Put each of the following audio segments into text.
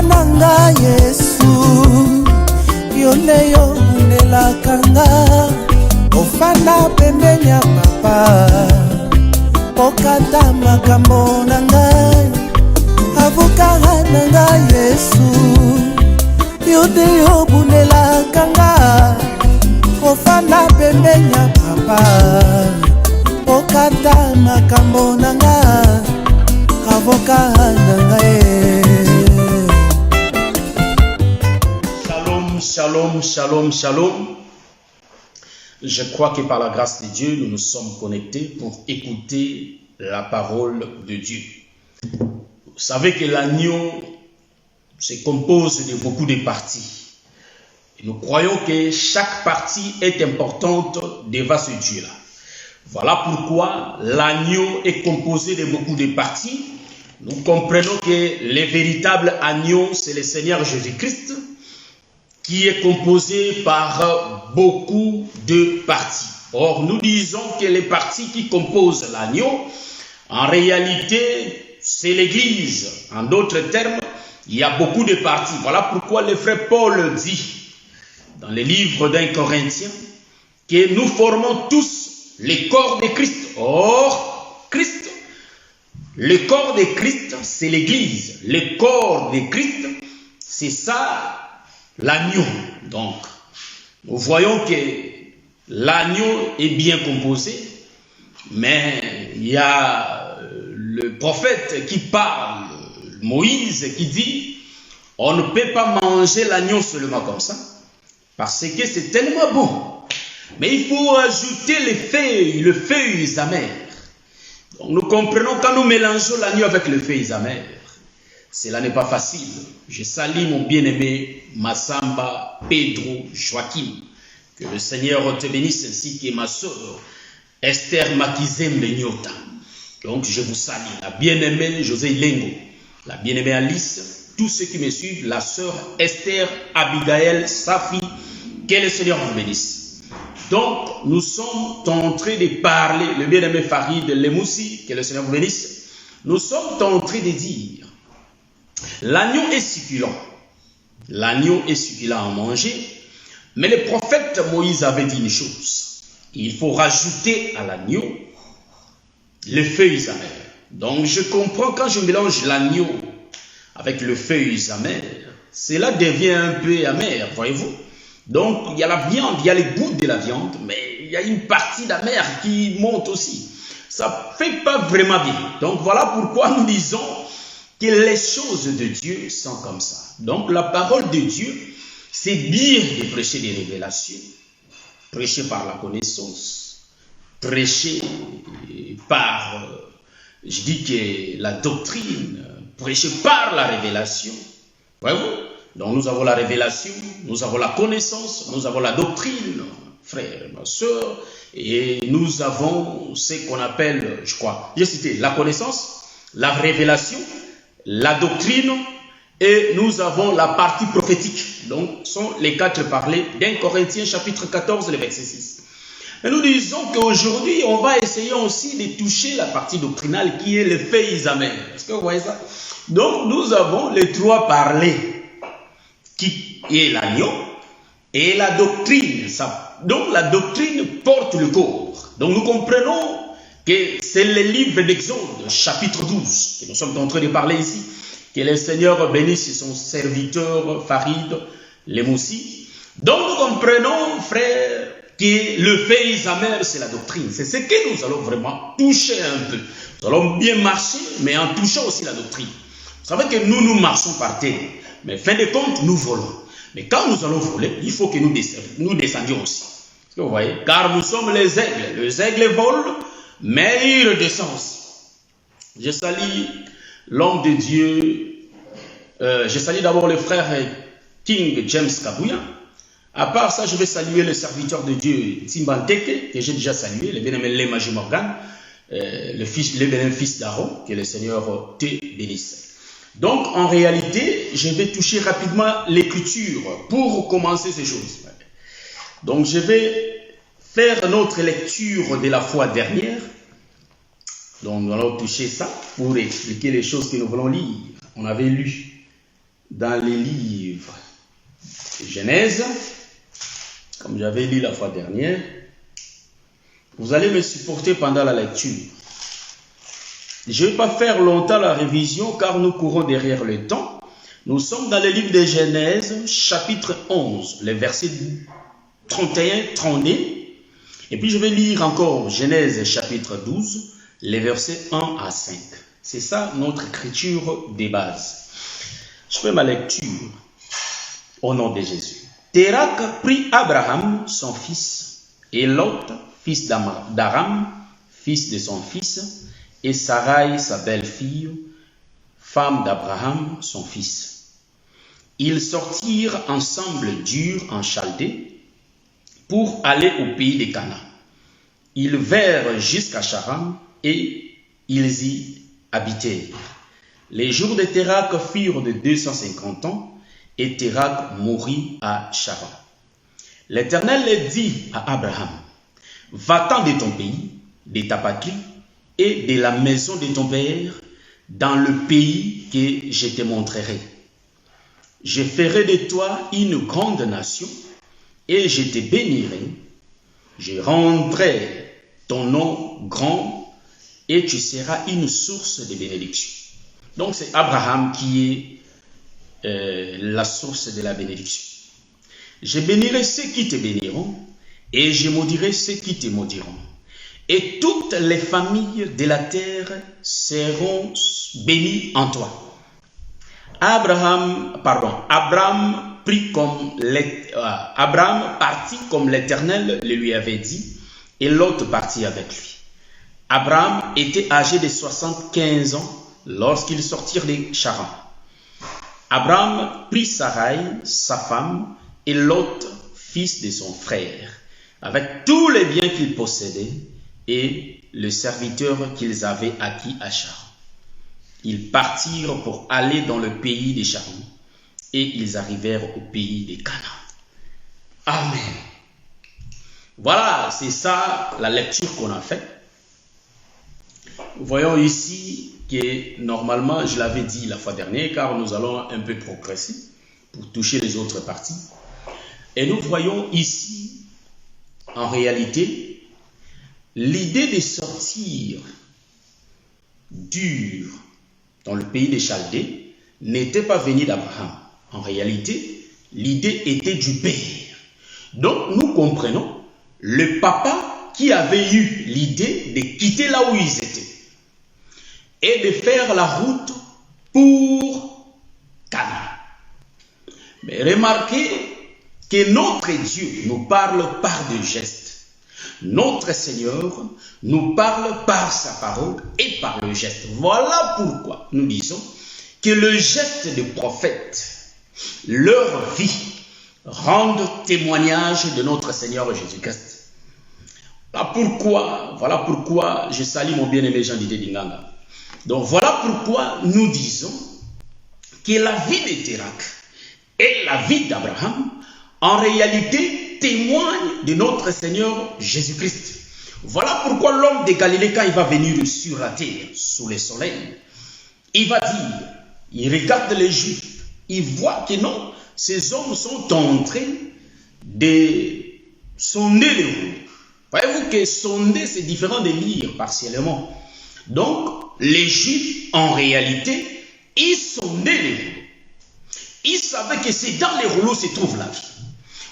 nanga Yesu, yonde yo unelakanga, ofanda pembeni ya papa, okata makambo nanga, avuka nanga Yesu, yonde yo unelakanga, ofanda pembeni ya papa, okata makambo nanga, avoka nanga. Shalom, shalom, shalom. Je crois que par la grâce de Dieu, nous nous sommes connectés pour écouter la parole de Dieu. Vous savez que l'agneau se compose de beaucoup de parties. Et nous croyons que chaque partie est importante devant ce Dieu-là. Voilà pourquoi l'agneau est composé de beaucoup de parties. Nous comprenons que le véritable agneau, c'est le Seigneur Jésus-Christ, qui est composé par beaucoup de parties. Or, nous disons que les parties qui composent l'agneau, en réalité, c'est l'Église. En d'autres termes, il y a beaucoup de parties. Voilà pourquoi le frère Paul dit, dans le livre d'un Corinthien, que nous formons tous le corps de Christ. Or, Christ, le corps de Christ, c'est l'Église. Le corps de Christ, c'est ça, l'agneau. Donc, nous voyons que l'agneau est bien composé, mais il y a le prophète qui parle, Moïse, qui dit, on ne peut pas manger l'agneau seulement comme ça, parce que c'est tellement bon. Mais il faut ajouter les feuilles amères. Donc nous comprenons quand nous mélangeons l'agneau avec les feuilles amères, cela n'est pas facile. Je salue mon bien-aimé Massamba Pedro Joachim. Que le Seigneur te bénisse ainsi que ma soeur Esther Makizem Lenyota. Donc je vous salue. La bien-aimée José Lengo, la bien-aimée Alice, tous ceux qui me suivent, la soeur Esther Abigail Safi, que le Seigneur vous bénisse. Donc nous sommes en train de parler, le bien-aimé Farid Lemoussi, que le Seigneur vous bénisse. Nous sommes en train de dire, l'agneau est succulent. L'agneau est succulent à manger. Mais le prophète Moïse avait dit une chose. Il faut rajouter à l'agneau les feuilles amères. Donc je comprends quand je mélange l'agneau avec les feuilles amères, cela devient un peu amer, voyez-vous. Donc il y a la viande, il y a les goûts de la viande, mais il y a une partie d'amer qui monte aussi. Ça ne fait pas vraiment bien. Donc voilà pourquoi nous disons que les choses de Dieu sont comme ça. Donc la parole de Dieu, c'est bien de prêcher des révélations, prêcher par la connaissance, prêcher par, je dis que la doctrine, prêcher par la révélation. Voyez-vous? Donc nous avons la révélation, nous avons la connaissance, nous avons la doctrine, frères et ma soeur, et nous avons ce qu'on appelle, je crois, j'ai cité la connaissance, la révélation, la doctrine, et nous avons la partie prophétique. Donc, ce sont les quatre parlers d'un Corinthiens chapitre 14, le verset 6. Et nous disons qu'aujourd'hui, on va essayer aussi de toucher la partie doctrinale qui est les feuilles amères. Est-ce que vous voyez ça? Donc, nous avons les trois parlers qui est l'agneau et la doctrine. Donc, la doctrine porte le corps. Donc, nous comprenons que c'est le livre d'Exode, chapitre 12, que nous sommes en train de parler ici. Que le Seigneur bénisse son serviteur Farid Lemoussi. Donc nous comprenons, frères, que le feuilles amères, c'est la doctrine. C'est ce que nous allons vraiment toucher un peu. Nous allons bien marcher, mais en touchant aussi la doctrine. Vous savez que nous marchons par terre, mais fin de compte, nous volons. Mais quand nous allons voler, il faut que nous descendions aussi. Est-ce que vous voyez? Car nous sommes les aigles. Les aigles volent, mais ils redescendent aussi. Je salue l'homme de Dieu, je salue d'abord le frère King James Kabouya. À part ça, je vais saluer le serviteur de Dieu Timbanteke, que j'ai déjà salué, le bien-aimé Lemaji Morgan, le fils d'Aaron, que le Seigneur te bénisse. Donc, en réalité, je vais toucher rapidement l'écriture pour commencer ces choses. Donc, je vais faire notre lecture de la fois dernière. Donc nous allons toucher ça pour expliquer les choses que nous voulons lire. On avait lu dans les livres de Genèse, comme j'avais lu la fois dernière. Vous allez me supporter pendant la lecture. Je ne vais pas faire longtemps la révision car nous courons derrière le temps. Nous sommes dans le livre de Genèse, chapitre 11, les versets 31-32. Et puis je vais lire encore Genèse, chapitre 12, les versets 1 à 5. C'est ça notre écriture de base. Je fais ma lecture au nom de Jésus. Térak prit Abraham, son fils, et Lot, fils d'Aram, fils de son fils, et Sarai, sa belle-fille, femme d'Abraham, son fils. Ils sortirent ensemble d'Ur en Chaldée pour aller au pays des Canaan. Ils vinrent jusqu'à Charan et ils y habitèrent. Les jours de Térak furent de 250 ans et Térak mourut à Charan. L'Éternel dit à Abraham, va-t'en de ton pays, de ta patrie et de la maison de ton père dans le pays que je te montrerai. Je ferai de toi une grande nation et je te bénirai. Je rendrai ton nom grand et tu seras une source de bénédiction. Donc c'est Abraham qui est la source de la bénédiction. Je bénirai ceux qui te béniront et je maudirai ceux qui te maudiront. Et toutes les familles de la terre seront bénies en toi. Abraham partit comme l'Éternel le lui avait dit, et Lot partit avec lui. Abraham était âgé de 75 ans lorsqu'ils sortirent de Charan. Abraham prit Sarai, sa femme, et Lot, fils de son frère, avec tous les biens qu'ils possédaient, et le serviteur qu'ils avaient acquis à Charan. Ils partirent pour aller dans le pays des Charan, et ils arrivèrent au pays des Canaan. Amen. Voilà, c'est ça la lecture qu'on a faite. Nous voyons ici que normalement, je l'avais dit la fois dernière, car nous allons un peu progresser pour toucher les autres parties. Et nous voyons ici, en réalité, l'idée de sortir d'Ur dans le pays des Chaldées n'était pas venue d'Abraham. En réalité, l'idée était du père. Donc, nous comprenons le papa qui avait eu l'idée de quitter là où ils étaient et de faire la route pour Canaan. Mais remarquez que notre Dieu nous parle par des gestes. Notre Seigneur nous parle par sa parole et par le geste. Voilà pourquoi nous disons que le geste des prophètes, leur vie, rendent témoignage de notre Seigneur Jésus-Christ. Voilà pourquoi je salue mon bien-aimé Jean Didier Dinganga. Donc voilà pourquoi nous disons que la vie de Térak et la vie d'Abraham, en réalité, témoignent de notre Seigneur Jésus-Christ. Voilà pourquoi l'homme de Galilée, quand il va venir sur la terre, sous le soleil, il va dire, il regarde les Juifs, il voit que non, ces hommes sont en train de sonder les roues. Voyez-vous que sonder, c'est différent de lire partiellement. Donc, les Juifs, en réalité, ils sondaient les rouleaux. Ils savaient que c'est dans les rouleaux se trouve la vie.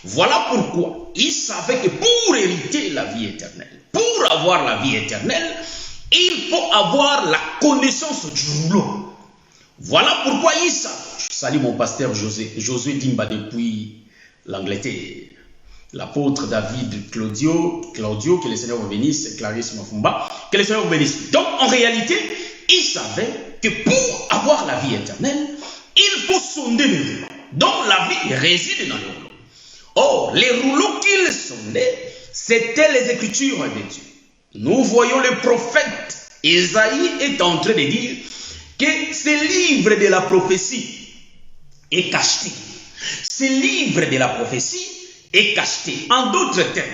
Voilà pourquoi ils savaient que pour hériter la vie éternelle, pour avoir la vie éternelle, il faut avoir la connaissance du rouleau. Voilà pourquoi ils savent. Je salue mon pasteur Josué Dimba depuis l'Angleterre. L'apôtre David Claudio, que le Seigneur vous bénisse, Clarisse Mafumba, que le Seigneur vous bénisse. Donc, en réalité, ils savaient que pour avoir la vie éternelle, il faut sonder les rouleaux. Donc, la vie réside dans les rouleaux. Or, les rouleaux qu'ils sondaient, c'était les Écritures de Dieu. Nous voyons le prophète Ésaïe est en train de dire que ce livre de la prophétie est cacheté. Ce livre de la prophétie est cacheté. En d'autres termes,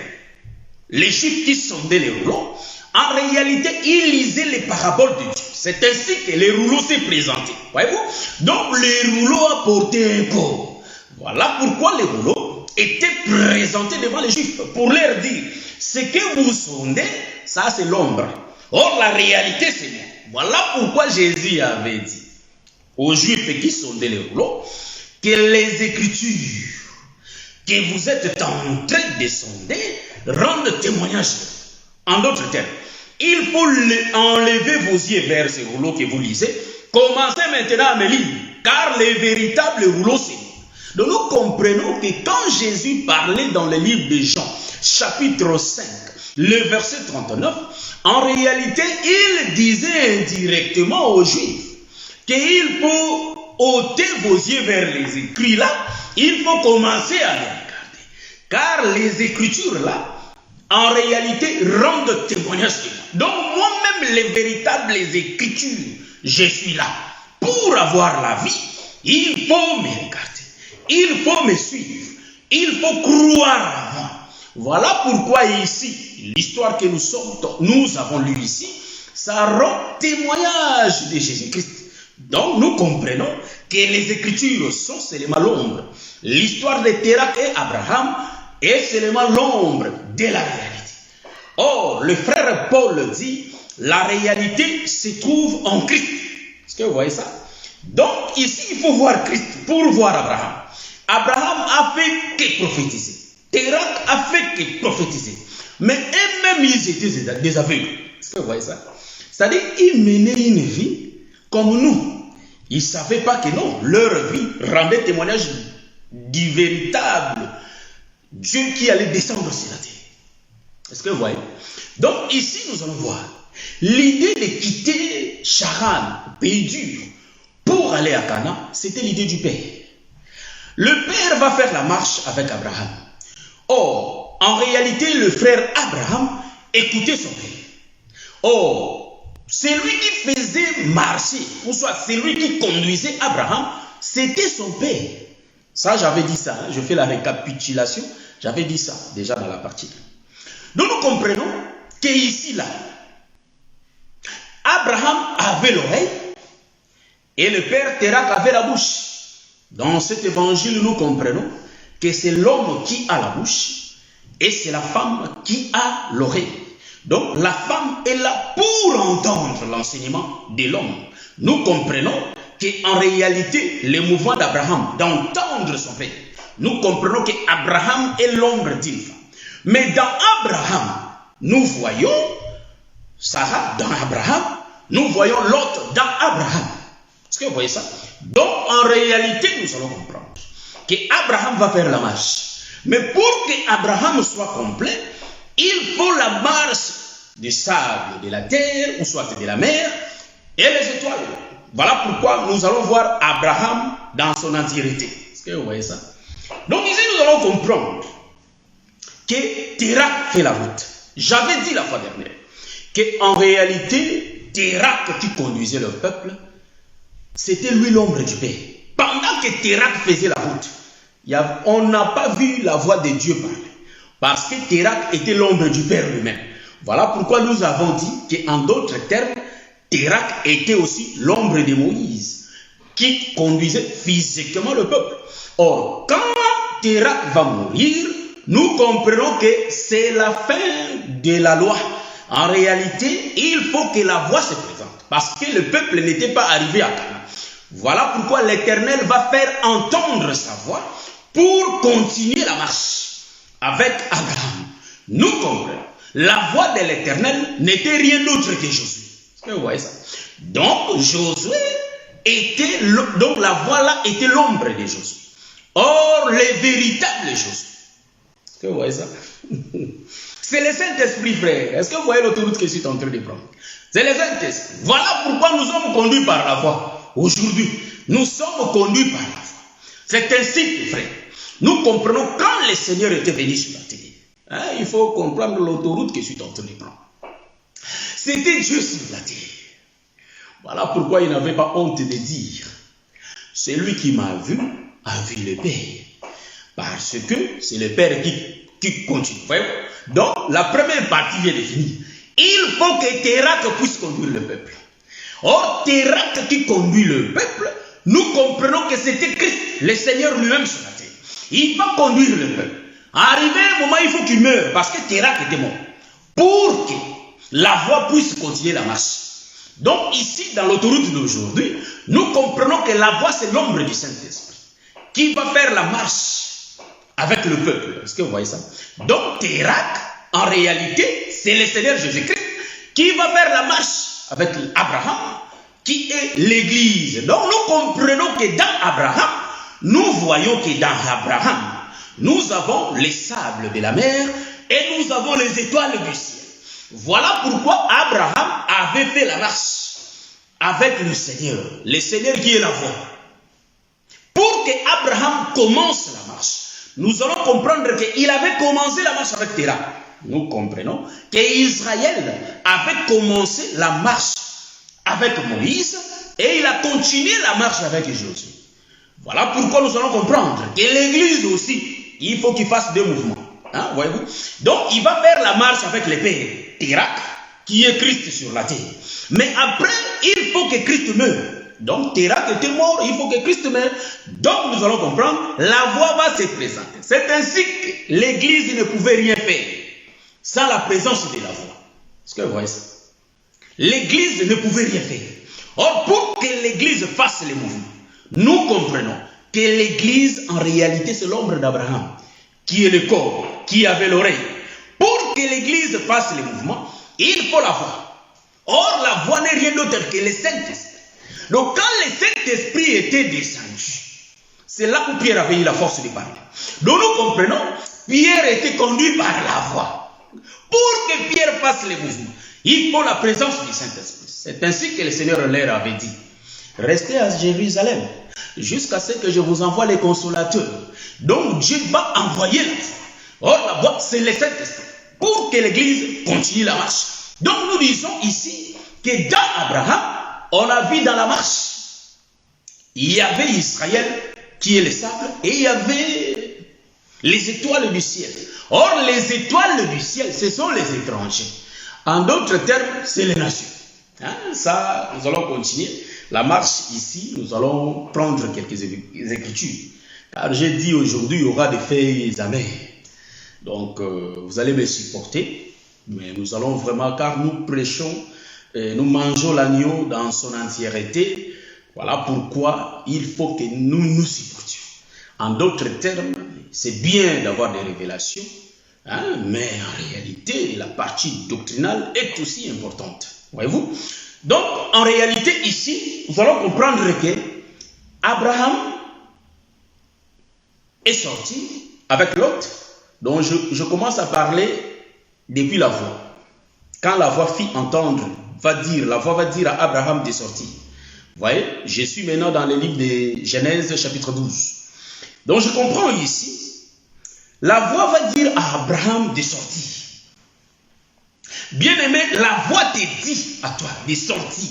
les Juifs qui sondaient les rouleaux, en réalité, ils lisaient les paraboles de Dieu. C'est ainsi que les rouleaux s'est présenté. Voyez-vous? Donc les rouleaux apportaient un corps. Voilà pourquoi les rouleaux étaient présentés devant les Juifs pour leur dire, ce que vous sondez, ça c'est l'ombre. Or la réalité c'est moi. Voilà pourquoi Jésus avait dit aux Juifs qui sondaient les rouleaux que les Écritures que vous êtes en train de sonder rendent témoignage. En d'autres termes, il faut enlever vos yeux vers ces rouleaux que vous lisez. Commencez maintenant à me lire, car les véritables rouleaux c'est nous. Donc nous comprenons que quand Jésus parlait dans le livre de Jean, chapitre 5, le verset 39, en réalité, il disait indirectement aux Juifs qu'il faut ôter vos yeux vers les écrits là, il faut commencer à les regarder. Car les Écritures là, en réalité, rendent témoignage de moi. Donc moi-même, les véritables Écritures, je suis là. Pour avoir la vie, il faut me regarder. Il faut me suivre. Il faut croire en moi. Voilà pourquoi ici, l'histoire que nous avons lue ici, ça rend témoignage de Jésus-Christ. Donc nous comprenons que les Écritures sont seulement l'ombre. L'histoire de Térak et Abraham est seulement l'ombre de la réalité. Or, le frère Paul dit, la réalité se trouve en Christ. Est-ce que vous voyez ça? Donc ici, il faut voir Christ pour voir Abraham. Abraham a fait que prophétiser. Térak a fait que prophétiser. Mais eux-mêmes, ils étaient des aveugles. Est-ce que vous voyez ça? C'est-à-dire, ils menaient une vie comme nous. Ils ne savaient pas que non, leur vie rendait témoignage du véritable Dieu qui allait descendre sur la terre. Est-ce que vous voyez? Donc ici, nous allons voir l'idée de quitter Charan, pays dur, pour aller à Canaan, c'était l'idée du Père. Le Père va faire la marche avec Abraham. Or, en réalité, le frère Abraham écoutait son Père. Or, celui qui faisait marcher, ou soit celui qui conduisait Abraham, c'était son Père. Ça, j'avais dit ça, je fais la récapitulation, j'avais dit ça déjà dans la partie. Donc nous comprenons qu'ici, là, Abraham avait l'oreille et le père Térak avait la bouche. Dans cet évangile, nous comprenons que c'est l'homme qui a la bouche et c'est la femme qui a l'oreille. Donc la femme est là pour entendre l'enseignement de l'homme. Nous comprenons qu'en réalité, le mouvement d'Abraham d'entendre son père, nous comprenons qu'Abraham est l'ombre d'une femme. Mais dans Abraham, nous voyons Sarah dans Abraham, nous voyons l'autre dans Abraham. Est-ce que vous voyez ça? Donc en réalité, nous allons comprendre qu'Abraham va faire la marche. Mais pour qu'Abraham soit complet, il faut la marche du sable de la terre, ou soit de la mer, et les étoiles. Voilà pourquoi nous allons voir Abraham dans son entièreté. Est-ce que vous voyez ça? Donc ici, nous allons comprendre que Térak fait la route. J'avais dit la fois dernière qu'en réalité, Térak qui conduisait le peuple, c'était lui l'ombre du Père. Pendant que Térak faisait la route, on n'a pas vu la voix de Dieu parler. Parce que Térak était l'ombre du Père lui-même. Voilà pourquoi nous avons dit qu'en d'autres termes, Térak était aussi l'ombre de Moïse, qui conduisait physiquement le peuple. Or, quand Térak va mourir, nous comprenons que c'est la fin de la loi. En réalité, il faut que la voix se présente, parce que le peuple n'était pas arrivé à Canaan. Voilà pourquoi l'Éternel va faire entendre sa voix pour continuer la marche avec Abraham. Nous comprenons. La voix de l'Éternel n'était rien d'autre que Josué. Est-ce que vous voyez ça? Donc, Josué était, donc la voix là était l'ombre de Josué. Or, les véritables Josué. Est-ce que vous voyez ça? C'est le Saint-Esprit, frère. Est-ce que vous voyez l'autoroute que je suis en train de prendre? C'est le Saint-Esprit. Voilà pourquoi nous sommes conduits par la voix. Aujourd'hui, nous sommes conduits par la voix. C'est ainsi, frère. Nous comprenons quand le Seigneur était venu sur la terre. Hein, il faut comprendre l'autoroute que je suis en train de prendre. C'était Dieu sur la terre. Voilà pourquoi il n'avait pas honte de dire, celui qui m'a vu a vu le Père. Parce que c'est le Père qui continue. Donc, la première partie vient de finir. Il faut que Térak puisse conduire le peuple. Or, Térak qui conduit le peuple, nous comprenons que c'était Christ, le Seigneur lui-même sur la terre. Il va conduire le peuple. Arrivé un moment, il faut qu'il meure, parce que Térak était mort. Pour que la voie puisse continuer la marche. Donc ici, dans l'autoroute d'aujourd'hui, nous comprenons que la voie, c'est l'ombre du Saint-Esprit, qui va faire la marche avec le peuple. Est-ce que vous voyez ça? Donc Térak, en réalité, c'est le Seigneur Jésus-Christ qui va faire la marche avec Abraham, qui est l'Église. Donc nous comprenons que dans Abraham, nous voyons que dans Abraham, nous avons les sables de la mer et nous avons les étoiles du ciel. Voilà pourquoi Abraham avait fait la marche avec le Seigneur qui est la voie. Pour que Abraham commence la marche, nous allons comprendre qu'il avait commencé la marche avec Térak. Nous comprenons qu'Israël avait commencé la marche avec Moïse et il a continué la marche avec Josué. Voilà pourquoi nous allons comprendre que l'Église aussi, il faut qu'il fasse deux mouvements. Hein, voyez-vous? Donc, il va faire la marche avec le Père Térak, qui est Christ sur la terre. Mais après, il faut que Christ meure. Donc, Térak était mort, il faut que Christ meure. Donc, nous allons comprendre, la voie va se présenter. C'est ainsi que l'Église ne pouvait rien faire sans la présence de la voie. Est-ce que vous voyez ça? L'Église ne pouvait rien faire. Or, pour que l'Église fasse les mouvements, nous comprenons que l'Église, en réalité, c'est l'ombre d'Abraham, qui est le corps, qui avait l'oreille. Pour que l'Église fasse les mouvements, il faut la voix. Or, la voix n'est rien d'autre que le Saint-Esprit. Donc, quand le Saint-Esprit était descendu, c'est là où Pierre avait eu la force de parler. Donc, nous comprenons, Pierre était conduit par la voix. Pour que Pierre fasse les mouvements, il faut la présence du Saint-Esprit. C'est ainsi que le Seigneur leur avait dit, restez à Jérusalem, jusqu'à ce que je vous envoie les consolateurs. Donc Dieu va envoyer la voix. Or la voix, c'est le Saint-Esprit. Pour que l'Église continue la marche. Donc nous disons ici que dans Abraham, on a vu dans la marche, il y avait Israël qui est le sable et il y avait les étoiles du ciel. Or les étoiles du ciel, ce sont les étrangers. En d'autres termes, c'est les nations. Hein? Ça, nous allons continuer. La marche ici, nous allons prendre quelques écritures. Car j'ai dit aujourd'hui, il y aura des feuilles amères. Donc, vous allez me supporter. Mais nous allons vraiment, car nous prêchons, nous mangeons l'agneau dans son entièreté. Voilà pourquoi il faut que nous nous supportions. En d'autres termes, c'est bien d'avoir des révélations, hein, mais en réalité, la partie doctrinale est aussi importante. Voyez-vous? Donc, en réalité, ici, nous allons comprendre que Abraham est sorti avec Lot. Donc, je commence à parler depuis la voix. Quand la voix fit entendre, la voix va dire à Abraham de sortir. Vous voyez, je suis maintenant dans le livre de Genèse, chapitre 12. Donc, je comprends ici, la voix va dire à Abraham de sortir. Bien-aimé, la voix te dit à toi de sortir.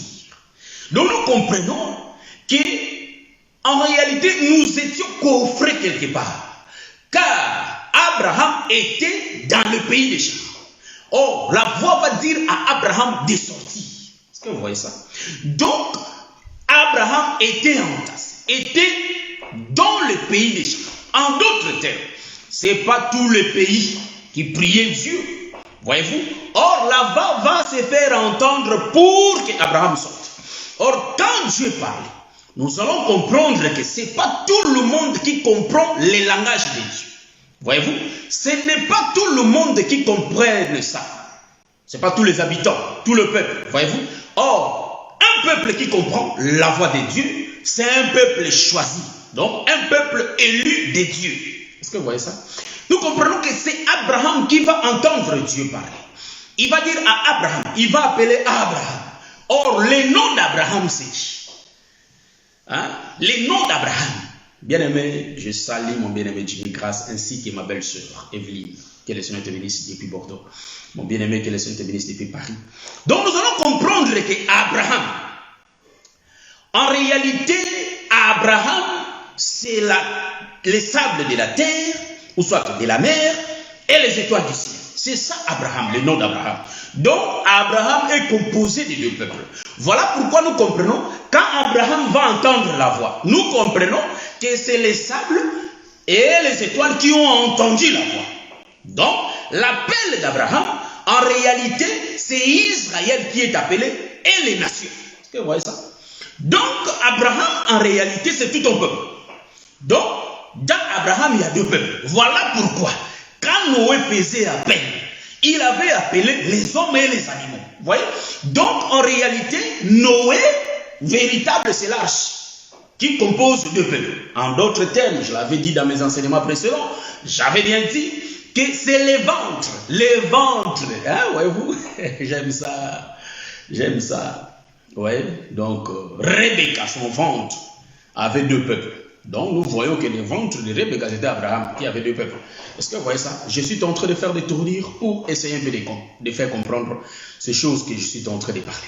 Donc nous comprenons que en réalité nous étions coffrés quelque part. Car Abraham était dans le pays des champs. Or, la voix va dire à Abraham de sortir. Est-ce que vous voyez ça? Donc, Abraham était entassé, était dans le pays des champs. En d'autres termes, ce n'est pas tout le pays qui priait Dieu. Voyez-vous? Or, la voix va se faire entendre pour qu'Abraham sorte. Or, quand Dieu parle, nous allons comprendre que ce n'est pas tout le monde qui comprend le langage de Dieu. Voyez-vous? Ce n'est pas tout le monde qui comprenne ça. Ce n'est pas tous les habitants, tout le peuple. Voyez-vous? Or, un peuple qui comprend la voix de Dieu, c'est un peuple choisi. Donc, un peuple élu de Dieu. Est-ce que vous voyez ça? Nous comprenons que c'est Abraham qui va entendre Dieu parler. Il va dire à Abraham, il va appeler Abraham. Or, le nom d'Abraham, c'est qui? Hein? Le nom d'Abraham. Bien-aimé, je salue mon bien-aimé Jimmy Grasse ainsi que ma belle-sœur Evelyne. Que le Seigneur te bénisse depuis Bordeaux. Mon bien-aimé, que le Seigneur te bénisse depuis Paris. Donc, nous allons comprendre que Abraham, en réalité, Abraham, c'est les sables de la terre, ou soit de la mer, et les étoiles du ciel. C'est ça Abraham, le nom d'Abraham. Donc Abraham est composé des deux peuples. Voilà pourquoi nous comprenons, quand Abraham va entendre la voix, nous comprenons que c'est les sables et les étoiles qui ont entendu la voix. Donc l'appel d'Abraham, en réalité, c'est Israël qui est appelé et les nations. Est-ce que vous voyez ça? Donc Abraham, en réalité, c'est tout un peuple. Donc, dans Abraham, il y a deux peuples. Voilà pourquoi, quand Noé faisait appel, il avait appelé les hommes et les animaux. Vous voyez? Donc, en réalité, Noé, véritable, c'est l'arche qui compose deux peuples. En d'autres termes, je l'avais dit dans mes enseignements précédents, j'avais bien dit que c'est les ventres. Les ventres. Hein, voyez-vous? J'aime ça. J'aime ça. Ouais. Donc, Rebecca, son ventre, avait deux peuples. Donc, nous voyons que les ventres de Rebecca, c'était Abraham qui avait deux peuples. Est-ce que vous voyez ça? Je suis en train de faire des tournures pour essayer un peu de faire comprendre ces choses que je suis en train de parler.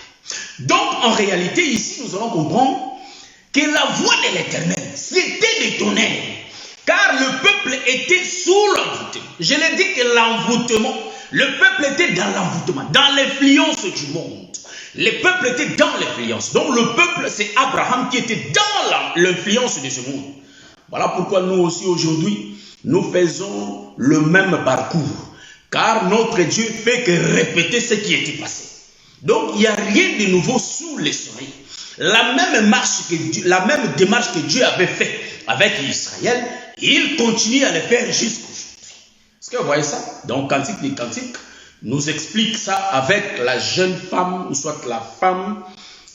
Donc, en réalité, ici, nous allons comprendre que la voix de l'Éternel, c'était des tonnerres. Car le peuple était sous l'envoûtement. Je l'ai dit que l'envoûtement, le peuple était dans l'envoûtement, dans l'influence du monde. Le peuple était dans l'influence. Donc le peuple, c'est Abraham qui était dans l'influence de ce monde. Voilà pourquoi nous aussi aujourd'hui, nous faisons le même parcours. Car notre Dieu fait que répéter ce qui était passé. Donc il n'y a rien de nouveau sous le soleil. La même démarche que Dieu avait faite avec Israël, il continue à le faire jusqu'aujourd'hui. Est-ce que vous voyez ça? Donc Cantique des Cantiques nous explique ça avec la jeune femme, ou soit la femme,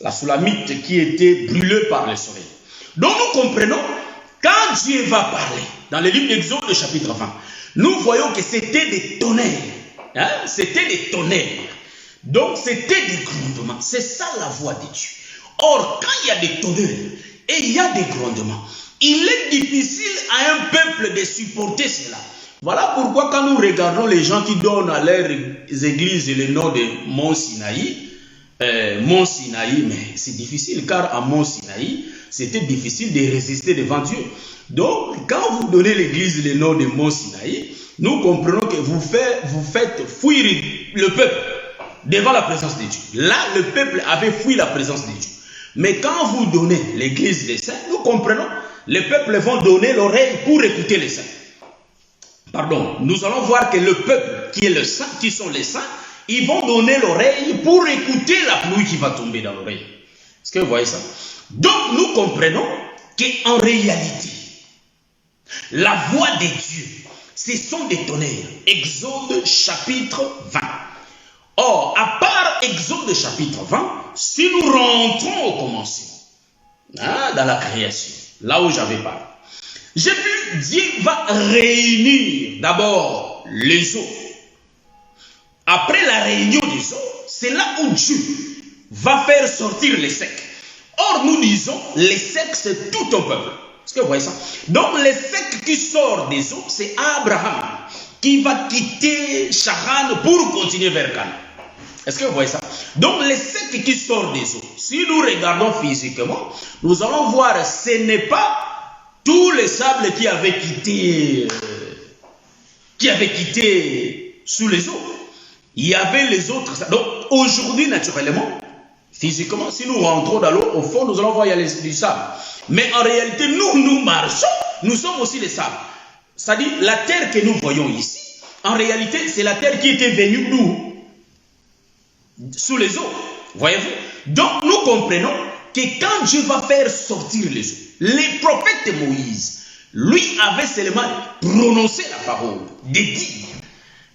la Soulamite qui était brûlée par le soleil. Donc nous comprenons, quand Dieu va parler, dans le livre d'Exode chapitre 20, nous voyons que c'était des tonnerres. Hein? C'était des tonnerres. Donc c'était des grondements. C'est ça la voix de Dieu. Or, quand il y a des tonnerres et il y a des grondements, il est difficile à un peuple de supporter cela. Voilà pourquoi quand nous regardons les gens qui donnent à leurs églises le nom de Mont Sinaï, mais c'est difficile car à Mont Sinaï, c'était difficile de résister devant Dieu. Donc, quand vous donnez l'église le nom de Mont Sinaï, nous comprenons que vous faites fuir le peuple devant la présence de Dieu. Là, le peuple avait fui la présence de Dieu. Mais quand vous donnez l'église des saints, nous comprenons, les peuples vont donner l'oreille pour écouter les saints. Pardon, nous allons voir que le peuple qui est le saint, qui sont les saints, ils vont donner l'oreille pour écouter la pluie qui va tomber dans l'oreille. Est-ce que vous voyez ça? Donc nous comprenons qu'en réalité, la voix de Dieu, ce sont des tonnerres. Exode chapitre 20. Or, à part Exode chapitre 20, si nous rentrons au commencement, dans la création, là où j'avais parlé, j'ai vu Dieu va réunir d'abord les eaux. Après la réunion des eaux, c'est là où Dieu va faire sortir les secs. Or, nous disons, les secs, c'est tout un peuple. Est-ce que vous voyez ça? Donc, les secs qui sortent des eaux, c'est Abraham qui va quitter Charan pour continuer vers Canaan. Est-ce que vous voyez ça? Donc, les secs qui sortent des eaux, si nous regardons physiquement, nous allons voir, ce n'est pas tous les sables qui avaient quitté sous les eaux. Il y avait les autres sables. Donc, aujourd'hui, naturellement, physiquement, si nous rentrons dans l'eau, au fond, nous allons voir, il y a du sable. Mais en réalité, nous marchons, nous sommes aussi les sables. C'est-à-dire, la terre que nous voyons ici, en réalité, c'est la terre qui était venue nous sous les eaux. Voyez-vous? Donc, nous comprenons que quand Dieu va faire sortir les eaux, les prophètes de Moïse, lui avait seulement prononcé la parole, de dire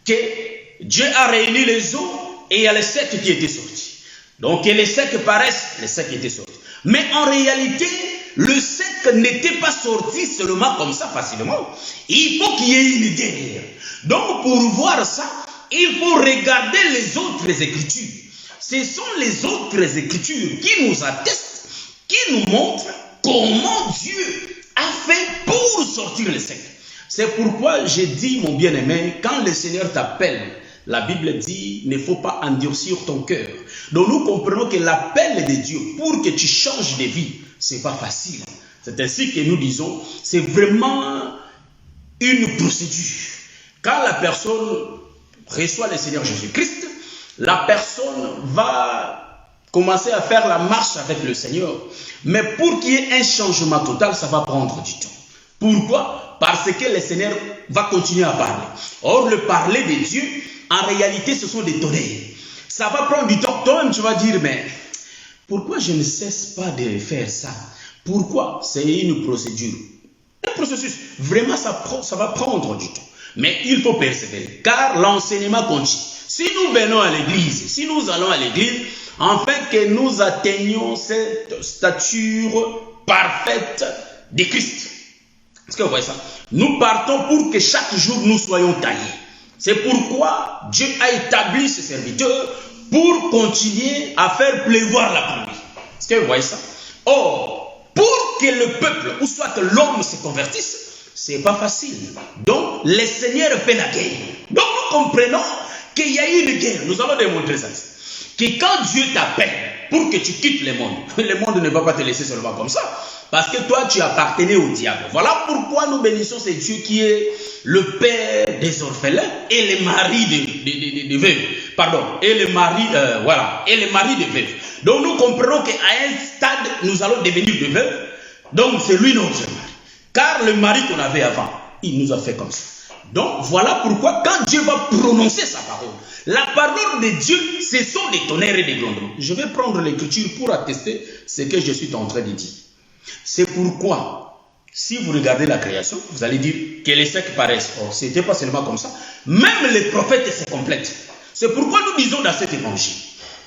que Dieu a réuni les eaux et il y a les secs qui étaient sortis. Donc, les secs paraissent, les secs étaient sortis. Mais en réalité, le sec n'était pas sorti seulement comme ça facilement. Il faut qu'il y ait une derrière. Donc, pour voir ça, il faut regarder les autres écritures. Ce sont les autres écritures qui nous attestent, qui nous montrent comment Dieu a fait pour sortir les secs. C'est pourquoi j'ai dit, mon bien-aimé, quand le Seigneur t'appelle, la Bible dit, il ne faut pas endurcir ton cœur. Donc nous comprenons que l'appel de Dieu pour que tu changes de vie, ce n'est pas facile. C'est ainsi que nous disons, c'est vraiment une procédure. Quand la personne reçoit le Seigneur Jésus-Christ, la personne va commencer à faire la marche avec le Seigneur. Mais pour qu'il y ait un changement total, ça va prendre du temps. Pourquoi? Parce que le Seigneur va continuer à parler. Or, le parler de Dieu, en réalité, ce sont des tonnerres. Ça va prendre du temps. Toi-même, tu vas dire, mais pourquoi je ne cesse pas de faire ça? Pourquoi? C'est une procédure. Un processus. Vraiment, ça va prendre du temps. Mais il faut persévérer, car l'enseignement continue. Si nous venons à l'église, si nous allons à l'église, afin que nous atteignions cette stature parfaite de Christ. Est-ce que vous voyez ça? Nous partons pour que chaque jour nous soyons taillés. C'est pourquoi Dieu a établi ses serviteurs pour continuer à faire pleuvoir la pluie. Est-ce que vous voyez ça? Or, pour que le peuple, ou soit l'homme se convertisse, c'est pas facile. Donc, le Seigneur fait la guerre. Donc, nous comprenons qu'il y a eu une guerre. Nous allons démontrer ça. Que quand Dieu t'appelle pour que tu quittes le monde ne va pas te laisser seulement comme ça. Parce que toi, tu appartenais au diable. Voilà pourquoi nous bénissons ce Dieu qui est le père des orphelins et le mari des veuves. Pardon, et le mari, et le mari des veuves. Donc, nous comprenons qu'à un stade, nous allons devenir des veuves. Donc, c'est lui notre mari. Car le mari qu'on avait avant, il nous a fait comme ça. Donc, voilà pourquoi quand Dieu va prononcer sa parole, la parole de Dieu, ce sont des tonnerres et des grondements. Je vais prendre l'écriture pour attester ce que je suis en train de dire. C'est pourquoi, si vous regardez la création, vous allez dire que les secs paraissent. Or, ce n'était pas seulement comme ça. Même les prophètes se complètent. C'est pourquoi nous disons dans cet évangile,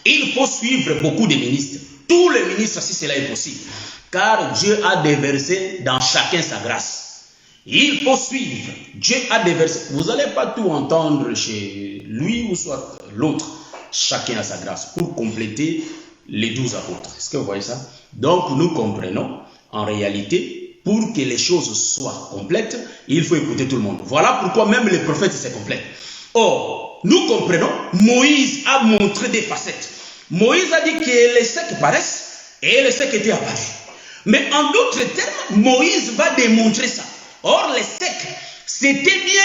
il faut suivre beaucoup de ministres. Tous les ministres, si cela est possible. Car Dieu a déversé dans chacun sa grâce. Il faut suivre. Dieu a déversé. Vous n'allez pas tout entendre chez lui ou soit l'autre. Chacun a sa grâce pour compléter les 12 apôtres. Est-ce que vous voyez ça? Donc nous comprenons, en réalité, pour que les choses soient complètes, il faut écouter tout le monde. Voilà pourquoi même les prophètes se complètent. Or, nous comprenons, Moïse a montré des facettes. Moïse a dit que les secs paraissent et les secs étaient apparus. Mais en d'autres termes, Moïse va démontrer ça. Or, les secs, c'était bien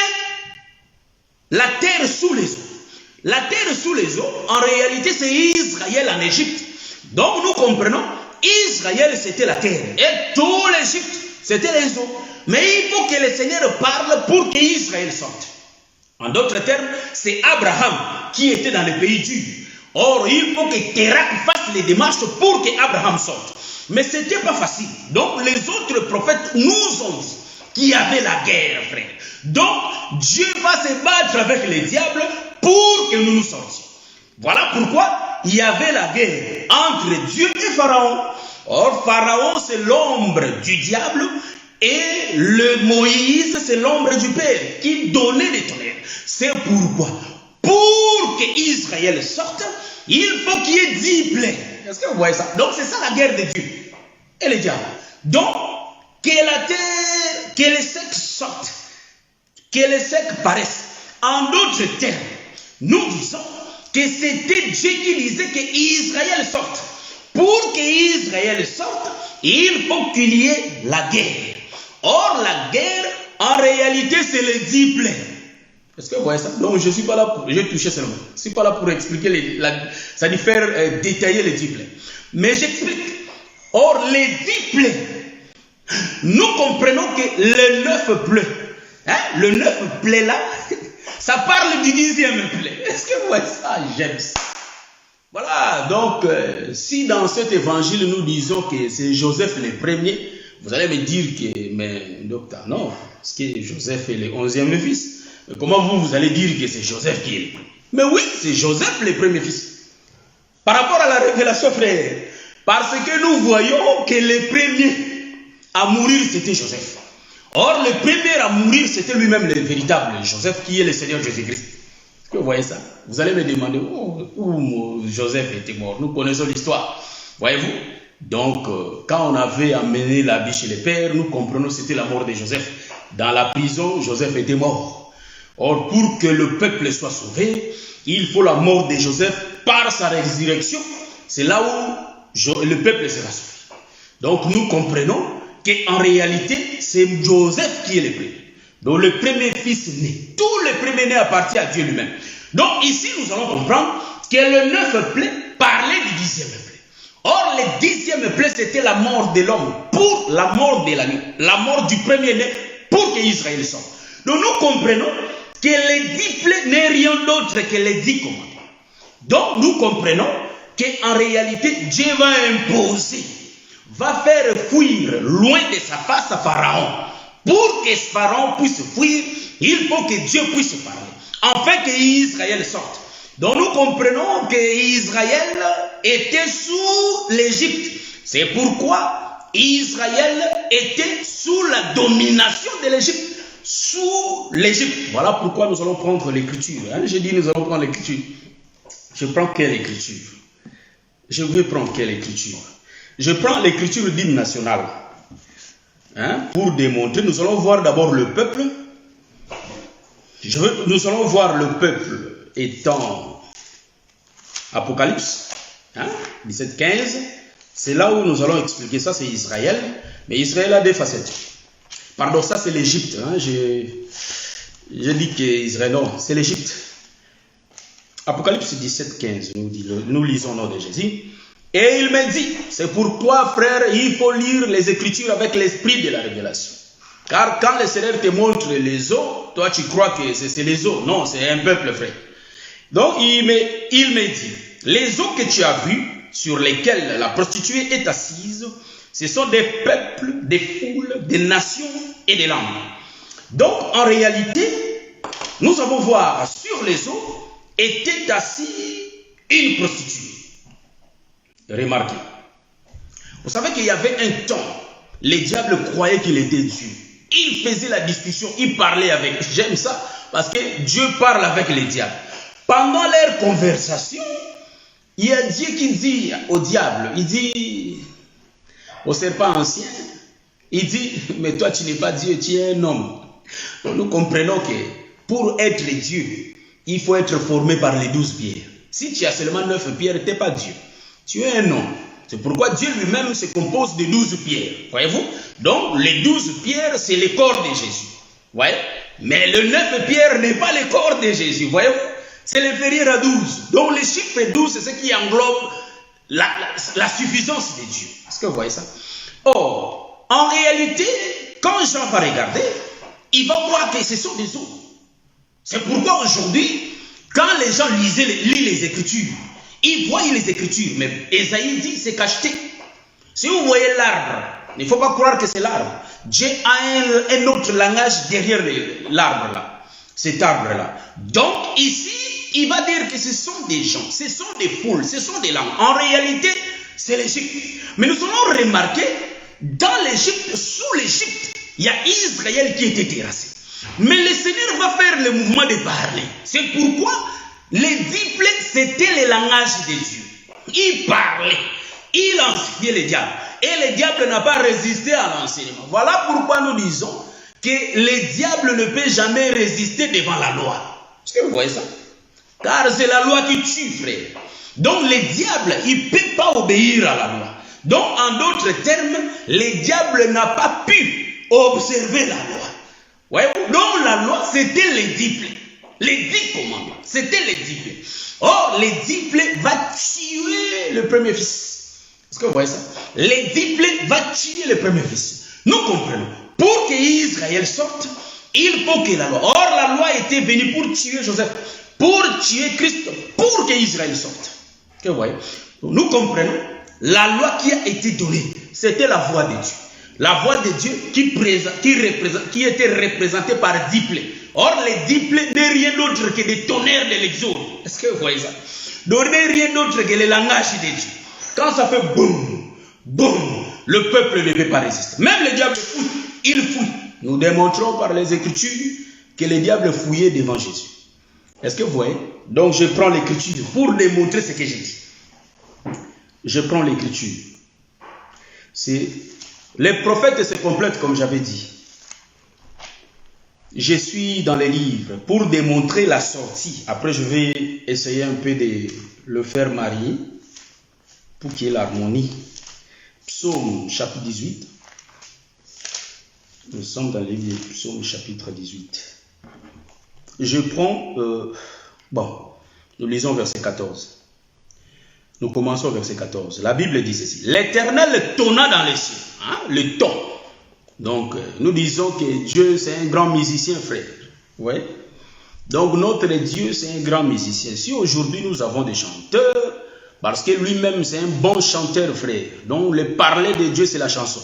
la terre sous les eaux. La terre sous les eaux, en réalité, c'est Israël en Égypte. Donc, nous comprenons, Israël, c'était la terre. Et tout l'Égypte, c'était les eaux. Mais il faut que le Seigneur parle pour qu'Israël sorte. En d'autres termes, c'est Abraham qui était dans le pays dur. Or, il faut que Térak fasse les démarches pour qu'Abraham sorte. Mais ce n'était pas facile. Donc, les autres prophètes nous ont dit qu'il y avait la guerre, frère. Donc, Dieu va se battre avec les diables pour que nous nous sortions. Voilà pourquoi il y avait la guerre entre Dieu et Pharaon. Or, Pharaon, c'est l'ombre du diable et le Moïse, c'est l'ombre du Père qui donnait les tonnerres. C'est pourquoi, pour que Israël sorte, il faut qu'il y ait 10 plaies. Est-ce que vous voyez ça? Donc, c'est ça la guerre de Dieu et le diable. Donc, que la terre, que les secs sortent, que les secs paraissent. En d'autres termes, nous disons que c'était Dieu qui disait qu'Israël sorte. Pour qu'Israël sorte, il faut qu'il y ait la guerre. Or, la guerre, en réalité, c'est les 10 plaies. Est-ce que vous voyez ça? Donc, je ne suis pas là pour... J'ai touché seulement. Je ne suis pas là pour expliquer, ça dit faire détailler les 10 plaies. Mais j'explique. Or, les 10 plaies, nous comprenons que le 9 plaies, le 9 plaies là, ça parle du 10e plaie. Est-ce que vous voyez ça? J'aime ça. Voilà, donc, si dans cet évangile, nous disons que c'est Joseph le premier, vous allez me dire que, mais docteur, non, parce que Joseph est le 11e fils. Comment vous allez dire que c'est Joseph qui est le premier? Mais oui, c'est Joseph le premier fils. Par rapport à la révélation, frère, parce que nous voyons que le premier à mourir, c'était Joseph. Or, le premier à mourir, c'était lui-même le véritable Joseph, qui est le Seigneur Jésus-Christ. Est-ce que vous voyez ça? Vous allez me demander où Joseph était mort. Nous connaissons l'histoire. Voyez-vous? Donc, quand on avait amené l'habit chez les pères, nous comprenons que c'était la mort de Joseph. Dans la prison, Joseph était mort. Or, pour que le peuple soit sauvé, il faut la mort de Joseph par sa résurrection. C'est là où le peuple sera sauvé. Donc, nous comprenons qu'en réalité, c'est Joseph qui est le premier. Donc, le premier fils né. Tout le premier né appartient à Dieu lui-même. Donc ici, nous allons comprendre que le 9 plaies parlait du 10e plaie. Or, le 10e plaie, c'était la mort de l'homme pour la mort de l'agneau, la mort du premier-né pour que Israël sorte. Donc nous comprenons que les 10 plaies n'est rien d'autre que les 10 commandements. Donc nous comprenons qu'en réalité, Dieu va imposer, va faire fuir loin de sa face à Pharaon. Pour que Pharaon puisse fuir, il faut que Dieu puisse parler, afin qu'Israël sorte. Donc nous comprenons qu'Israël était sous l'Égypte. C'est pourquoi Israël était sous la domination de l'Égypte. Sous l'Égypte. Voilà pourquoi nous allons prendre l'écriture. J'ai dit nous allons prendre l'écriture. Je prends quelle écriture? Je vais prendre quelle écriture? Je prends l'écriture d'hymne national. Pour démontrer, nous allons voir d'abord le peuple. Nous allons voir le peuple étant Apocalypse 17-15. C'est là où nous allons expliquer ça, c'est Israël. Mais Israël a des facettes. Pardon, ça c'est l'Égypte. Je dis que Israël, non, c'est l'Égypte. Apocalypse 17-15, nous lisons au nom de Jésus. Et il me dit, c'est pourquoi frère, il faut lire les Écritures avec l'esprit de la révélation. Car quand le Seigneur te montre les eaux, toi tu crois que c'est les eaux. Non, c'est un peuple, frère. Donc il me dit, les eaux que tu as vues, sur lesquelles la prostituée est assise, ce sont des peuples, des foules, des nations et des langues. Donc en réalité, nous allons voir sur les eaux était assise une prostituée. Remarquez. Vous savez qu'il y avait un temps, les diables croyaient qu'il était Dieu. Il faisait la discussion, il parlait avec. J'aime ça parce que Dieu parle avec les diables. Pendant leur conversation, il y a Dieu qui dit au diable, il dit au serpent ancien, il dit, mais toi tu n'es pas Dieu, tu es un homme. Donc, nous comprenons que pour être Dieu, il faut être formé par les 12 pierres. Si tu as seulement 9 pierres, tu n'es pas Dieu. Tu es un homme. C'est pourquoi Dieu lui-même se compose de 12 pierres. Voyez-vous? Donc, les 12 pierres, c'est le corps de Jésus. Voyez? Mais le 9 pierres n'est pas le corps de Jésus. Voyez-vous? C'est l'inférieur à 12. Donc, le chiffre 12, c'est ce qui englobe la suffisance de Dieu. Est-ce que vous voyez ça? Or, en réalité, quand Jean va regarder, il va voir que ce sont des eaux. C'est pourquoi aujourd'hui, quand les gens lisent les Écritures, ils voient les Écritures, mais Ésaïe dit c'est cacheté. Si vous voyez l'arbre, il ne faut pas croire que c'est l'arbre. Dieu a un autre langage derrière l'arbre là, cet arbre là. Donc ici, il va dire que ce sont des gens, ce sont des foules, ce sont des langues. En réalité, c'est l'Égypte. Mais nous allons remarquer, dans l'Égypte, sous l'Égypte, il y a Israël qui était terrassé. Mais le Seigneur va faire le mouvement de parler. C'est pourquoi les 10 plaies, c'était le langage de Dieu. Il parlait. Il enseignait les diables. Et le diable n'a pas résisté à l'enseignement. Voilà pourquoi nous disons que le diable ne peut jamais résister devant la loi. Est-ce que vous voyez ça? Car c'est la loi qui tue, frère. Donc le diable, il ne peut pas obéir à la loi. Donc en d'autres termes, le diable n'a pas pu observer la loi. Ouais. Donc la loi, c'était les 10 plaies. Les 10 commandements, c'était les 10 plaies. Or, les 10 plaies va tuer le premier fils. Est-ce que vous voyez ça? Les 10 plaies va tuer le premier fils. Nous comprenons. Pour qu'Israël sorte, il faut que la loi. Or, la loi était venue pour tuer Joseph, pour tuer Christ, pour qu'Israël sorte. Est-ce que vous voyez? Donc, nous comprenons. La loi qui a été donnée, c'était la voix de Dieu. La voix de Dieu qui était représentée par 10 plaies. Or, les 10 plaies n'est rien d'autre que des tonnerres de l'exode. Est-ce que vous voyez ça? Donc, n'est rien d'autre que le langage de Dieu. Quand ça fait boum, boum, le peuple ne peut pas résister. Même le diable fouille, il fouille. Nous démontrons par les Écritures que le diable fouillait devant Jésus. Est-ce que vous voyez? Donc, je prends l'Écriture pour démontrer ce que j'ai dit. Je prends l'Écriture. Les prophètes se complètent comme j'avais dit. Je suis dans les livres pour démontrer la sortie. Après, je vais essayer un peu de le faire marier pour qu'il y ait l'harmonie. Psaume chapitre 18. Nous sommes dans les livres Psaume chapitre 18. Je prends Bon, nous lisons verset 14. Nous commençons verset 14. La Bible dit ceci. L'Éternel tonna dans les cieux. Hein, le ton. Donc, nous disons que Dieu, c'est un grand musicien, frère. Ouais. Donc, notre Dieu, c'est un grand musicien. Si aujourd'hui, nous avons des chanteurs, parce que lui-même, c'est un bon chanteur, frère. Donc, le parler de Dieu, c'est la chanson.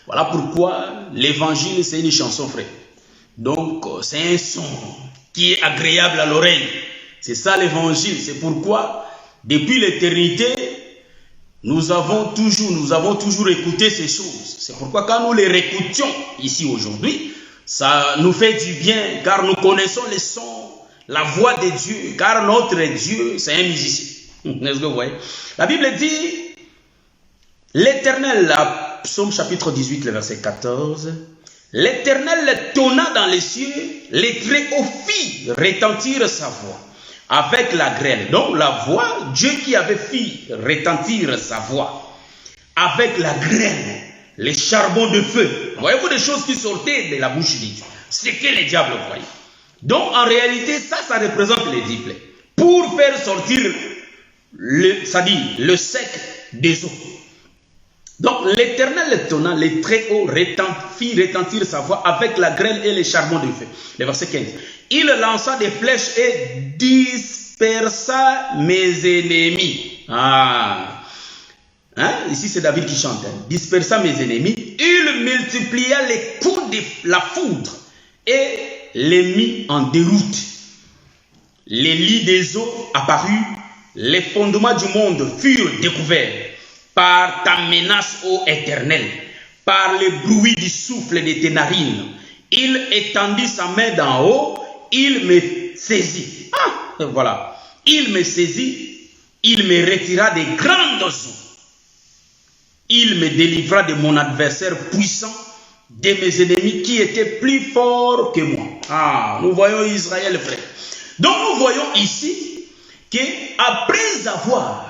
Voilà pourquoi l'évangile, c'est une chanson, frère. Donc, c'est un son qui est agréable à l'oreille. C'est ça l'évangile. C'est pourquoi, depuis l'éternité, nous avons toujours écouté ces choses. C'est pourquoi quand nous les réécoutions ici aujourd'hui, ça nous fait du bien, car nous connaissons les sons, la voix de Dieu, car notre Dieu, c'est un musicien. Est-ce que vous voyez? La Bible dit, l'Éternel, Psaume chapitre 18, le verset 14, l'Éternel tonna dans les cieux, les Très-Hauts fit retentir sa voix avec la grêle. Donc la voix, Dieu qui avait fait retentir sa voix avec la grêle, les charbons de feu. Voyez-vous des choses qui sortaient de la bouche de Dieu? C'est que les diables voyaient. Donc en réalité, ça représente les diplômes. Pour faire sortir le sec des eaux. Donc l'Éternel tonna, les Très-Hauts fit retentir sa voix avec la grêle et les charbons de feu. Le verset 15. Il lança des flèches et dispersa mes ennemis. Ici c'est David qui chante. Dispersa mes ennemis. Il multiplia les coups de la foudre et les mit en déroute. Les lits des eaux apparurent, les fondements du monde furent découverts. Par ta menace, ô Éternel, par le bruit du souffle de tes narines, il étendit sa main d'en haut, il me saisit. Voilà. Il me saisit, il me retira des grandes eaux. Il me délivra de mon adversaire puissant, de mes ennemis qui étaient plus forts que moi. Nous voyons Israël, frère. Donc nous voyons ici qu'après avoir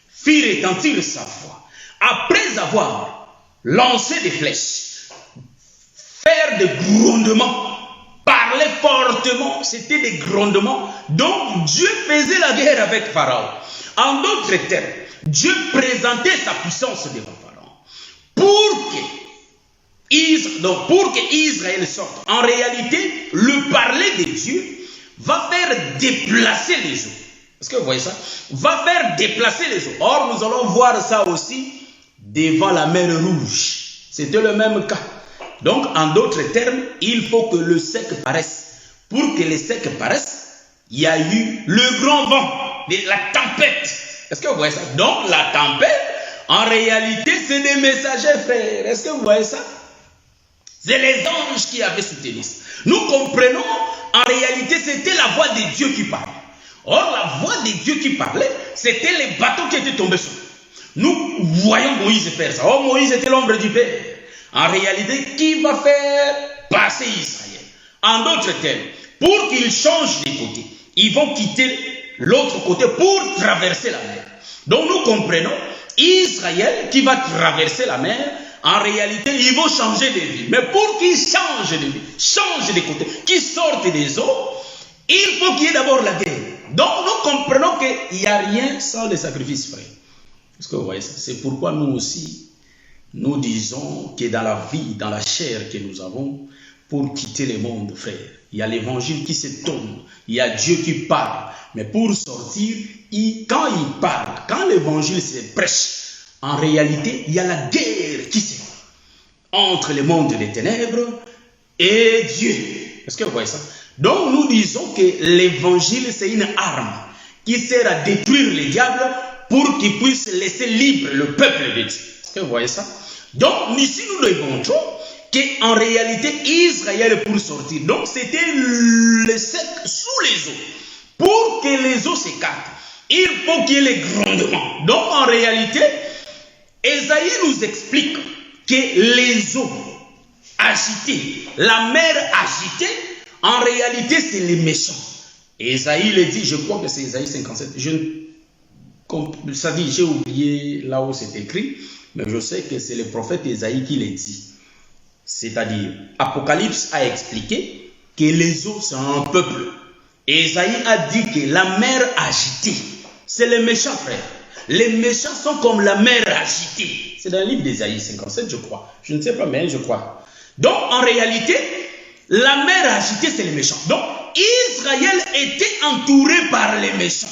fit retentir sa voix, après avoir lancé des flèches, faire des grondements, parler fortement, c'était des grondements. Donc Dieu faisait la guerre avec Pharaon. En d'autres termes, Dieu présentait sa puissance devant Pharaon pour que Israël sorte. En réalité, le parler de Dieu va faire déplacer les eaux. Est-ce que vous voyez ça? Va faire déplacer les eaux. Or, nous allons voir ça aussi devant la mer Rouge. C'était le même cas. Donc, en d'autres termes, il faut que le sec paraisse. Pour que le sec paraisse, il y a eu le grand vent, la tempête. Est-ce que vous voyez ça? Donc, la tempête, en réalité, c'est des messagers, frères. Est-ce que vous voyez ça? C'est les anges qui avaient soutenu ça. Nous comprenons, en réalité, c'était la voix de Dieu qui parlait. Or, la voix de Dieu qui parlait, c'était les bateaux qui étaient tombés sur nous. Nous voyons Moïse faire ça. Oh, Moïse était l'ombre du Père. En réalité, qui va faire passer Israël? En d'autres termes, pour qu'ils changent de côté, ils vont quitter l'autre côté pour traverser la mer. Donc, nous comprenons, Israël qui va traverser la mer, en réalité, ils vont changer de vie. Mais pour qu'ils changent de vie, changent de côté, qu'ils sortent des eaux, il faut qu'il y ait d'abord la guerre. Donc nous comprenons qu'il n'y a rien sans les sacrifices, frère. Est-ce que vous voyez ça? C'est pourquoi nous aussi, nous disons que dans la vie, dans la chair que nous avons, pour quitter le monde, frère, il y a l'évangile qui se tourne, il y a Dieu qui parle. Mais pour sortir, quand il parle, quand l'évangile se prêche, en réalité, il y a la guerre qui se fait entre le monde des ténèbres et Dieu. Est-ce que vous voyez ça? Donc nous disons que l'évangile c'est une arme qui sert à détruire les diables pour qu'ils puissent laisser libre le peuple de Dieu. Est-ce que vous voyez ça? Donc ici nous démontrons qu'en réalité Israël pour sortir, donc c'était le sec sous les eaux. Pour que les eaux s'écartent, il faut qu'il y ait les grondements. Donc en réalité, Ésaïe nous explique que les eaux agitées, la mer agitée, en réalité, c'est les méchants. Ésaïe le dit, je crois que c'est Ésaïe 57. Ça dit, j'ai oublié là où c'est écrit, mais je sais que c'est le prophète Ésaïe qui le dit. C'est-à-dire, Apocalypse a expliqué que les eaux, c'est un peuple. Ésaïe a dit que la mer agitée, c'est les méchants, frère. Les méchants sont comme la mer agitée. C'est dans le livre d'Ésaïe 57, je crois. Je ne sais pas, mais je crois. Donc, en réalité, la mer agitée, c'est les méchants. Donc, Israël était entouré par les méchants.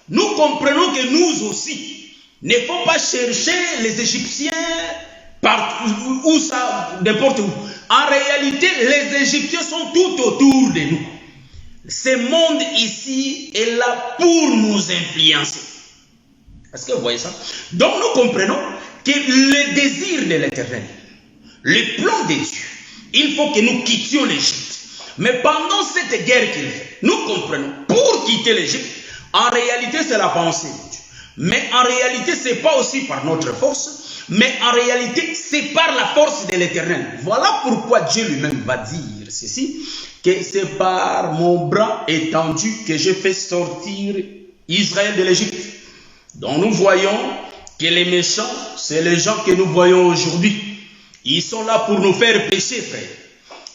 Nous comprenons que nous aussi, ne faut pas chercher les Égyptiens partout, où ça, n'importe où. En réalité, les Égyptiens sont tout autour de nous. Ce monde ici est là pour nous influencer. Est-ce que vous voyez ça? Donc nous comprenons que le désir de l'Éternel, le plan de Dieu, il faut que nous quittions l'Égypte. Mais pendant cette guerre qu'il fait, nous comprenons, pour quitter l'Égypte, en réalité c'est la pensée de Dieu. Mais en réalité ce n'est pas aussi par notre force, mais en réalité c'est par la force de l'Éternel. Voilà pourquoi Dieu lui-même va dire ceci, que c'est par mon bras étendu que je fais sortir Israël de l'Égypte. Donc nous voyons que les méchants, c'est les gens que nous voyons aujourd'hui. Ils sont là pour nous faire pécher, frère.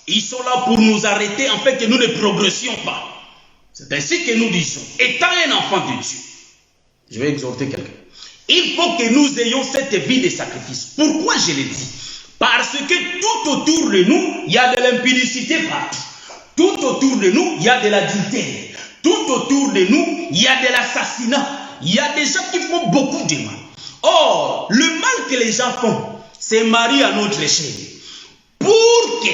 Ils sont là pour nous arrêter, afin que nous ne progressions pas. C'est ainsi que nous disons, étant un enfant de Dieu, je vais exhorter quelqu'un, il faut que nous ayons cette vie de sacrifice. Pourquoi je le dis? Parce que tout autour de nous, il y a de l'impudicité partout. Tout autour de nous, il y a de l'adultère. Tout autour de nous, il y a de l'assassinat. Il y a des gens qui font beaucoup de mal. Or, le mal que les gens font, c'est marier à notre chair. Pour que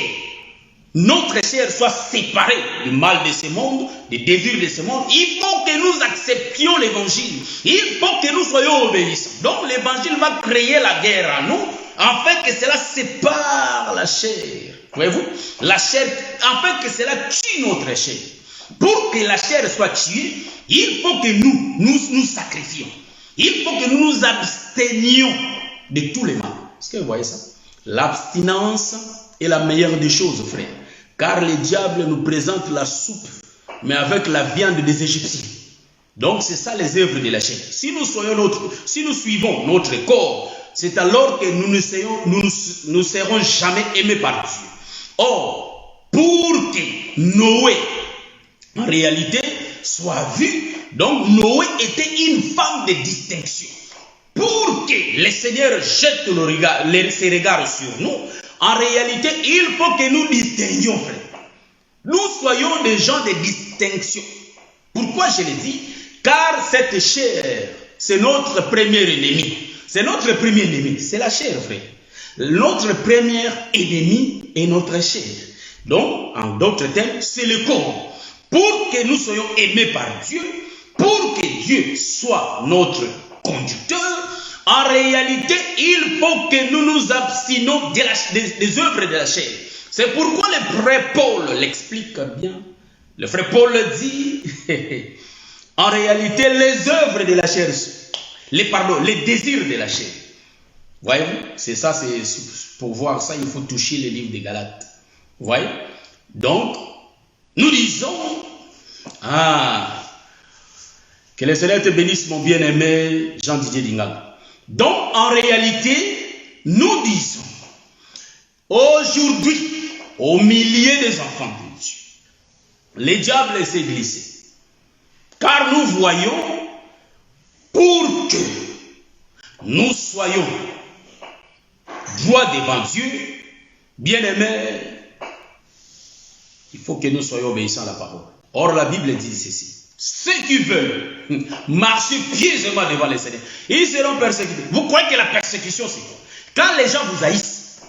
notre chair soit séparée du mal de ce monde, des désirs de ce monde, il faut que nous acceptions l'évangile. Il faut que nous soyons obéissants. Donc l'évangile va créer la guerre en nous, afin que cela sépare la chair. Voyez-vous? La chair, afin que cela tue notre chair. Pour que la chair soit tuée, il faut que nous sacrifions. Il faut que nous nous abstenions de tous les mal. Est-ce que vous voyez ça? L'abstinence est la meilleure des choses, frère. Car le diable nous présente la soupe, mais avec la viande des Égyptiens. Donc c'est ça les œuvres de la chair. Si nous suivons notre corps, c'est alors que nous ne serons jamais aimés par Dieu. Or, pour que Noé, en réalité, soit vu, donc Noé était une femme de distinction. Pour que le Seigneur jette ses regards sur nous, en réalité, il faut que nous distinguions, frère. Nous soyons des gens de distinction. Pourquoi je le dis? Car cette chair, c'est notre premier ennemi. C'est notre premier ennemi, c'est la chair, frère. Notre premier ennemi est notre chair. Donc, en d'autres termes, c'est le corps. Pour que nous soyons aimés par Dieu, pour que Dieu soit notre conducteur, en réalité, il faut que nous nous abstenions des œuvres de la chair. C'est pourquoi le frère Paul l'explique bien. Le frère Paul dit, en réalité, les œuvres de la chair, les désirs de la chair. Voyez-vous, c'est ça, pour voir ça, il faut toucher les livres des Galates. Voyez? Donc, nous disons, que le Seigneur te bénisse, mon bien-aimé Jean-Didier Dingal. Donc, en réalité, nous disons, aujourd'hui, au milieu des enfants de Dieu, le diable s'est glissé. Car nous voyons, pour que nous soyons droits devant Dieu, bien-aimés, il faut que nous soyons obéissants à la parole. Or, la Bible dit ceci. Ceux qui veulent marcher piégeusement devant le Seigneur, ils seront persécutés. Vous croyez que la persécution, c'est quoi? Quand les gens vous haïssent,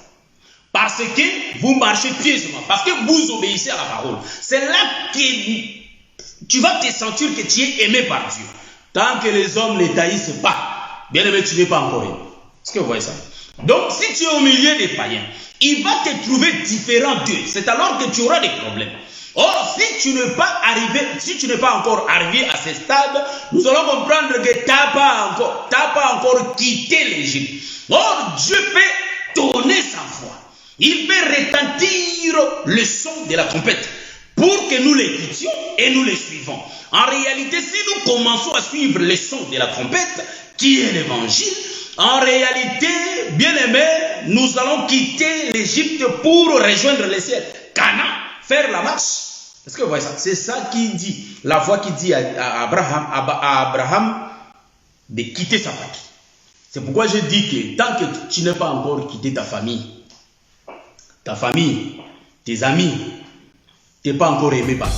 parce que vous marchez piégeusement, parce que vous obéissez à la parole, c'est là que tu vas te sentir que tu es aimé par Dieu. Tant que les hommes ne t'haïssent pas, bien aimé, tu n'es pas encore aimé. Est-ce que vous voyez ça? Donc, si tu es au milieu des païens, il va te trouver différent d'eux. C'est alors que tu auras des problèmes. Or, si tu n'es pas encore arrivé à ce stade, nous allons comprendre que tu n'as pas encore quitté l'Égypte. Or, Dieu fait tonner sa voix. Il fait retentir le son de la trompette pour que nous l'écoutions et nous les suivons. En réalité, si nous commençons à suivre le son de la trompette, qui est l'évangile, en réalité, bien-aimés, nous allons quitter l'Égypte pour rejoindre le ciel. Canaan, faire la marche. Est-ce que vous voyez ça? C'est ça qui dit, la voix qui dit à Abraham de quitter sa patrie. C'est pourquoi je dis que tant que tu n'as pas encore quitté ta famille, tes amis, tu n'es pas encore aimé par.